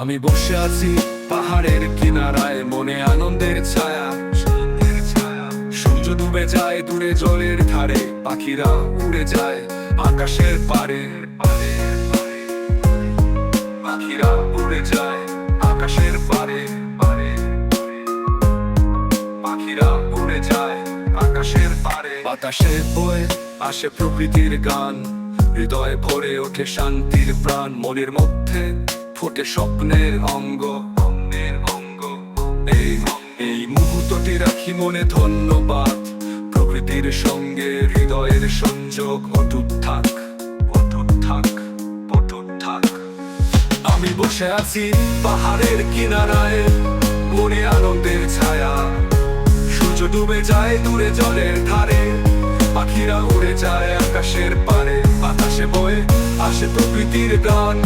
আমি বসে আছি পাহাড়ের কিনারায়, মনে আনন্দের ছায়া। সূর্য ডুবে যায় দূরে জলের ধারে, পাখিরা উড়ে যায় আকাশের পারে। পাখিরা উড়ে যায় আকাশের পারে। পাখিরা উড়ে যায় আকাশের পারে। বাতাসে বয়ে আসে প্রকৃতির গান, হৃদয়ে ভরে ওঠে শান্তির প্রাণ। মনের মধ্যে ফোটে স্বপ্নের অঙ্গ। এই মুহূর্তটি রাখি মনে ধন্যবাদ। প্রকৃতির সঙ্গে হৃদয়ের সংযোগ অটুট থাক, অটুট থাক, অটুট থাক। আমি বসে আছি পাহাড়ের কিনারায়, মনে আনন্দের ছায়া। সূর্য ডুবে যায় দূরে জলের ধারে, পাখিরা উড়ে যায় আকাশের পারে। বাতাসে বয়ে আসে প্রকৃতির গান,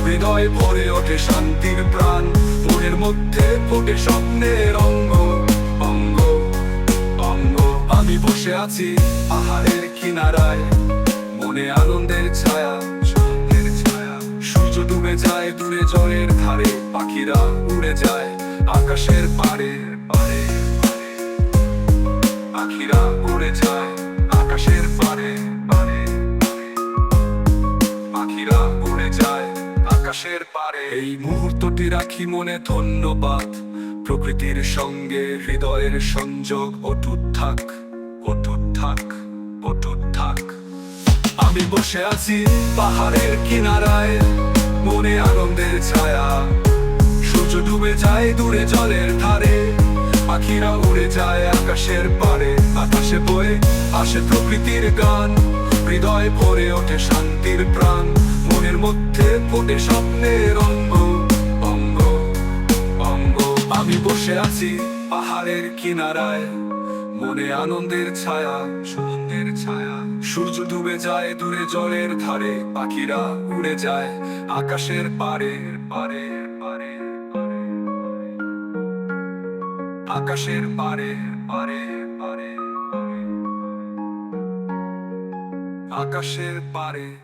হৃদয়ে ভরে ওঠে শান্তির প্রাণ। মনের মধ্যে ফোটে স্বপ্নের অঙ্গ। আমি বসে আছি পাহাড়ের কিনারায়, মনে আনন্দের ছায়া। সূর্য ডুবে যায় দূরে জলের ধারে, পাখিরা উড়ে যায় আকাশের পারে। পাখিরা উড়ে যায় আকাশের পারে। পাখিরা উড়ে যায় আকাশের পারে। এই মুহূর্তটি রাখি মনে ধন্যবাদ। প্রকৃতির সঙ্গে হৃদয়ের সংযোগ অটুট থাক, অটুট থাক, অটুট থাক। আমি বসে আছি পাহাড়ের কিনারায়, মনে আনন্দের ছায়া। সূর্য ডুবে যায় দূরে জলের ধারে, পাখিরা উড়ে যায় আকাশের পারে। বাতাসে বয়ে আসে প্রকৃতির গান, হৃদয় ভরে ওঠে শান্তির প্রাণ। মনের মধ্যে ফোটে স্বপ্নের অঙ্গ। আমি বসে আছি পাহাড়ের কিনারায়, মনে আনন্দের ছায়া। সূর্য ডুবে যায় দূরে জলের ধারে, পাখিরা উড়ে যায় আকাশের পারে। আকাশের পারে, আকাশের পারে।